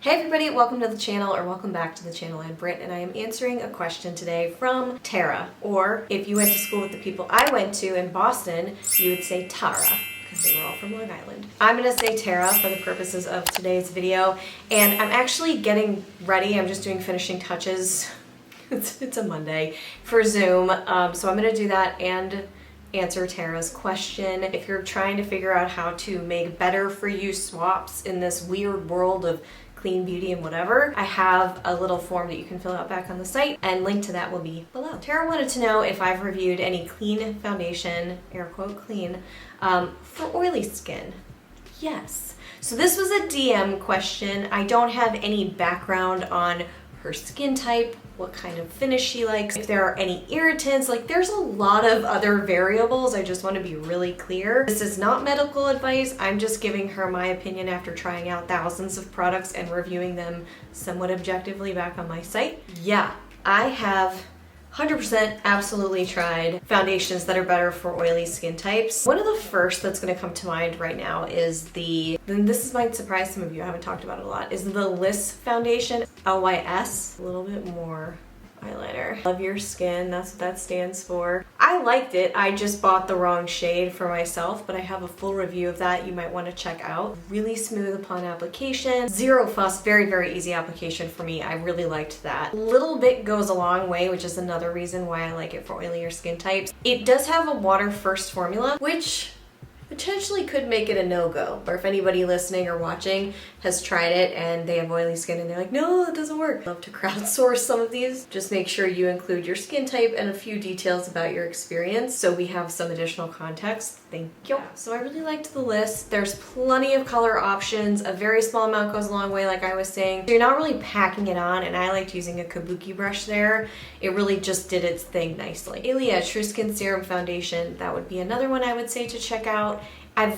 Hey everybody, welcome to the channel, or welcome back to the channel. I'm Britt, and I am answering a question today from Tara, or if you went to school with the people I went to in Boston, you would say Tara, because they were all from Long Island. I'm gonna say Tara for the purposes of today's video, and I'm actually getting ready. I'm just doing finishing touches. It's a Monday for Zoom, so I'm gonna do that and answer Tara's question. If you're trying to figure out how to make better for you swaps in this weird world of clean beauty and whatever, I have a little form that you can fill out back on the site, and link to that will be below. Tara wanted to know if I've reviewed any clean foundation, air quote clean, for oily skin. Yes. So this was a DM question. I don't have any background on her skin type, what kind of finish she likes, if there are any irritants. Like, there's a lot of other variables. I just want to be really clear. This is not medical advice. I'm just giving her my opinion after trying out thousands of products and reviewing them somewhat objectively back on my site. Yeah, I have 100% absolutely tried foundations that are better for oily skin types. One of the first that's going to come to mind right now is this might surprise some of you, I haven't talked about it a lot, is the Liss foundation, LYS. A little bit more eyeliner. Love your skin, that's what that stands for. I liked it, I just bought the wrong shade for myself, but I have a full review of that you might want to check out. Really smooth upon application, zero fuss, very, very easy application for me. I really liked that. A little bit goes a long way, which is another reason why I like it for oilier skin types. It does have a water first formula, which potentially could make it a no-go. Or if anybody listening or watching has tried it and they have oily skin and they're like, no, that doesn't work. I'd love to crowdsource some of these. Just make sure you include your skin type and a few details about your experience so we have some additional context. Thank you. So I really liked the Liss. There's plenty of color options. A very small amount goes a long way, like I was saying. So you're not really packing it on, and I liked using a kabuki brush there. It really just did its thing nicely. Ilia True Skin Serum Foundation, that would be another one I would say to check out. I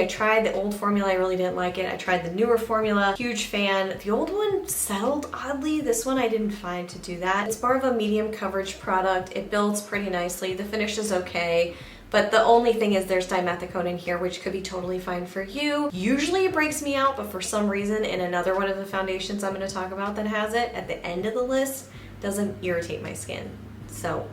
tried the old formula, I really didn't like it. I tried the newer formula, huge fan. The old one settled oddly. This one I didn't find to do that. It's more of a medium coverage product. It builds pretty nicely. The finish is okay. But the only thing is there's dimethicone in here, which could be totally fine for you. Usually it breaks me out, but for some reason in another one of the foundations I'm going to talk about that has it at the end of the list, doesn't irritate my skin. So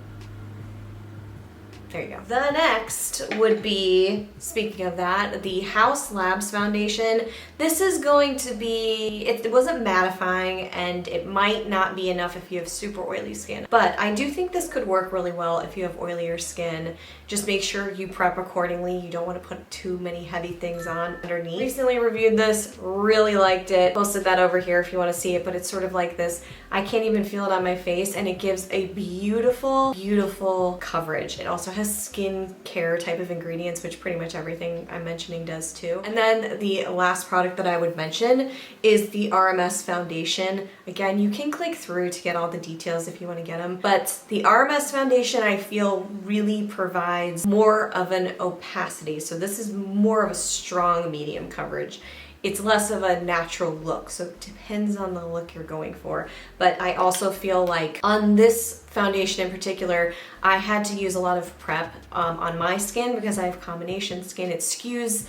there you go. The next would be, speaking of that, the Haus Labs foundation. This is going to be, it wasn't mattifying, and it might not be enough if you have super oily skin. But I do think this could work really well if you have oilier skin. Just make sure you prep accordingly. You don't want to put too many heavy things on underneath. Recently reviewed this, really liked it. Posted that over here if you want to see it, but it's sort of like this. I can't even feel it on my face, and it gives a beautiful, beautiful coverage. It also has skin care type of ingredients, which pretty much everything I'm mentioning does too. And then the last product that I would mention is the RMS foundation. Again, you can click through to get all the details if you want to get them, but the RMS foundation I feel really provides more of an opacity. So this is more of a strong medium coverage. It's less of a natural look, so it depends on the look you're going for. But I also feel like on this foundation in particular, I had to use a lot of prep on my skin because I have combination skin. It skews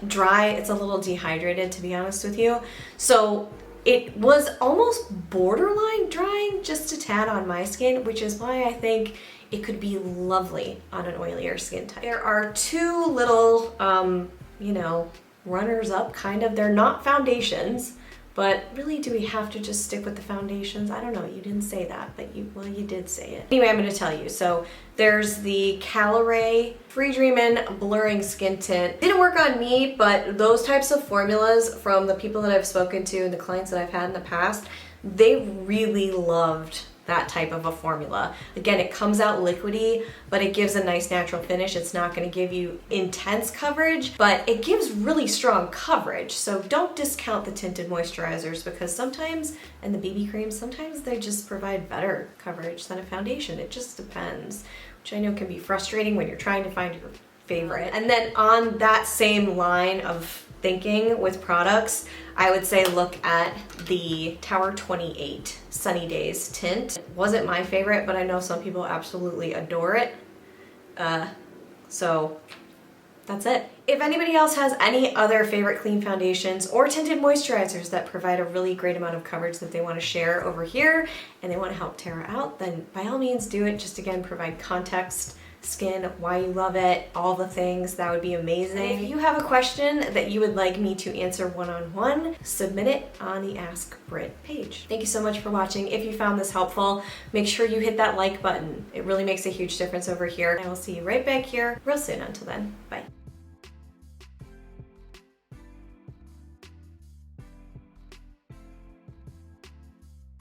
dry, it's a little dehydrated, to be honest with you. So it was almost borderline drying, just a tad on my skin, which is why I think it could be lovely on an oilier skin type. There are two little, runners up, kind of. They're not foundations, but really, do we have to just stick with the foundations? I don't know, you didn't say that, but you did say it. Anyway, I'm going to tell you. So there's the Caloray Free Dreamin' Blurring Skin Tint. Didn't work on me, but those types of formulas from the people that I've spoken to and the clients that I've had in the past, they really loved that type of a formula. Again, it comes out liquidy, but it gives a nice natural finish. It's not going to give you intense coverage, but it gives really strong coverage. So don't discount the tinted moisturizers, because sometimes, and the BB creams, sometimes they just provide better coverage than a foundation. It just depends, which I know can be frustrating when you're trying to find your favorite. And then on that same line of thinking with products, I would say look at the Tower 28 Sunny Days tint. It wasn't my favorite, but I know some people absolutely adore it. So That's it. If anybody else has any other favorite clean foundations or tinted moisturizers that provide a really great amount of coverage that they want to share over here and they want to help Tara out, then by all means do it. Just again, provide context, skin, why you love it, all the things. That would be amazing. If you have a question that you would like me to answer one-on-one, submit it on the Ask Britt page. Thank you so much for watching. If you found this helpful, make sure you hit that like button. It really makes a huge difference over here. I will see you right back here real soon. Until then, bye.